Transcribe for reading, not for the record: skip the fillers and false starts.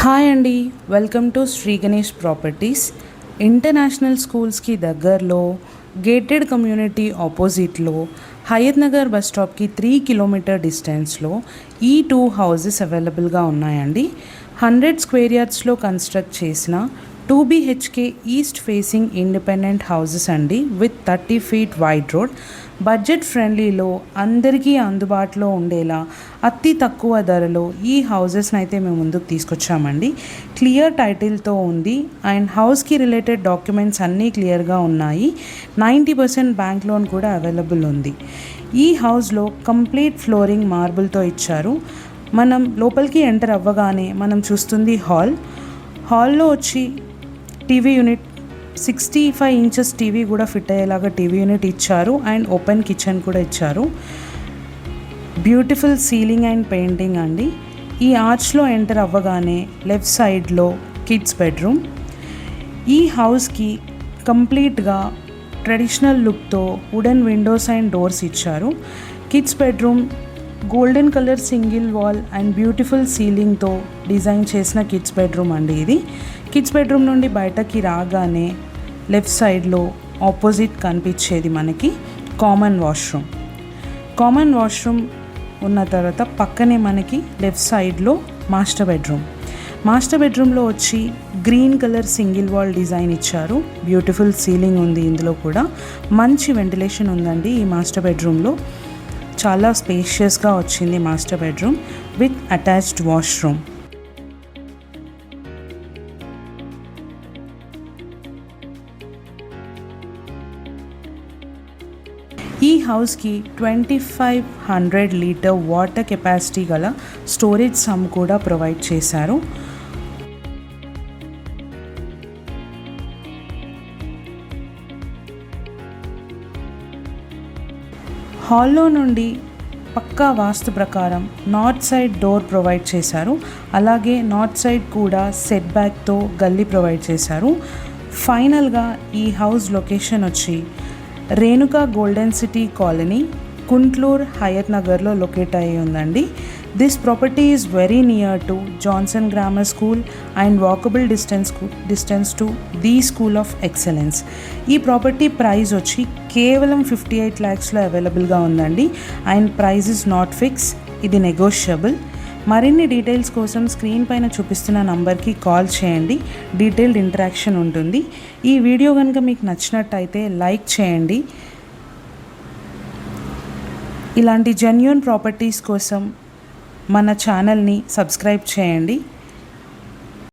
Hi అండి, welcome to Shri Ganesh properties. International స్కూల్స్కి దగ్గరలో గేటెడ్ కమ్యూనిటీ ఆపోజిట్లో హయత్ నగర్ బస్ స్టాప్కి 3 కిలోమీటర్ డిస్టెన్స్లో ఈ 2 హౌసెస్ అవైలబుల్గా ఉన్నాయండి. 100 స్క్వేర్ యార్డ్స్లో కన్స్ట్రక్ట్ చేసిన 2 BHK east facing independent houses అండి, with 30 feet wide road. Budget ఫ్రెండ్లీలో అందరికీ అందుబాటులో ఉండేలా అతి తక్కువ ధరలో ఈ హౌసెస్ని అయితే మేము ముందుకు తీసుకొచ్చామండి. క్లియర్ టైటిల్తో ఉంది అండ్ హౌస్కి రిలేటెడ్ డాక్యుమెంట్స్ అన్నీ క్లియర్గా ఉన్నాయి. 90% బ్యాంక్ లోన్ కూడా అవైలబుల్ ఉంది. ఈ హౌస్లో కంప్లీట్ ఫ్లోరింగ్ మార్బుల్తో ఇచ్చారు. మనం లోపలికి ఎంటర్ అవ్వగానే మనం చూస్తుంది హాల్లో వచ్చి టీవీ యూనిట్ 65 inches టీవీ కూడా ఫిట్ అయ్యేలాగా టీవీ యూనిట్ ఇచ్చారు అండ్ ఓపెన్ కిచెన్ కూడా ఇచ్చారు. బ్యూటిఫుల్ సీలింగ్ అండ్ పెయింటింగ్ అండి. ఈ ఆర్చ్లో ఎంటర్ అవ్వగానే లెఫ్ట్ సైడ్లో కిడ్స్ బెడ్రూమ్. ఈ హౌస్కి కంప్లీట్గా ట్రెడిషనల్ లుక్తో వుడెన్ విండోస్ అండ్ డోర్స్ ఇచ్చారు. Kids bedroom golden colour single wall and beautiful సీలింగ్తో డిజైన్ చేసిన కిడ్స్ బెడ్రూమ్ అండి ఇది. కిడ్స్ బెడ్రూమ్ నుండి బయటకి రాగానే లెఫ్ట్ సైడ్లో ఆపోజిట్ కనిపించేది మనకి కామన్ వాష్రూమ్ ఉన్న తర్వాత పక్కనే మనకి లెఫ్ట్ సైడ్లో మాస్టర్ బెడ్రూమ్లో వచ్చి green colour single wall design ఇచ్చారు. బ్యూటిఫుల్ సీలింగ్ ఉంది. ఇందులో కూడా మంచి వెంటిలేషన్ ఉందండి. ఈ మాస్టర్ బెడ్రూమ్లో చాలా స్పేషియస్గా వచ్చింది master bedroom with attached washroom. ఈ హౌస్కి 2500 లీటర్ వాటర్ కెపాసిటీ గల స్టోరేజ్ సమ్ కూడా ప్రొవైడ్ చేశారు. హాల్లో నుండి పక్కా వాస్తు ప్రకారం నార్త్ సైడ్ డోర్ ప్రొవైడ్ చేశారు. అలాగే నార్త్ సైడ్ కూడా సెట్ బ్యాక్తో గల్లీ ప్రొవైడ్ చేశారు. ఫైనల్గా ఈ హౌస్ లొకేషన్ వచ్చి Renuka golden city colony, Kuntloor, హయత్ నగర్లో లొకేట్ అయ్యి ఉందండి. This property is very near to Johnson grammar school and walkable distance to the school of excellence. ఈ ప్రాపర్టీ ప్రైస్ వచ్చి కేవలం 58 lakhsలో అవైలబుల్గా ఉందండి. And price is not fix, ఇది నెగోషియబుల్. మరిన్ని డీటెయిల్స్ కోసం స్క్రీన్ పైన చూపిస్తున్న నంబర్కి కాల్ చేయండి. డీటెయిల్డ్ ఇంటరాక్షన్ ఉంటుంది. ఈ వీడియో కనుక మీకు నచ్చినట్టయితే లైక్ చేయండి. ఇలాంటి జెన్యూన్ ప్రాపర్టీస్ కోసం మన ఛానల్ని సబ్స్క్రైబ్ చేయండి.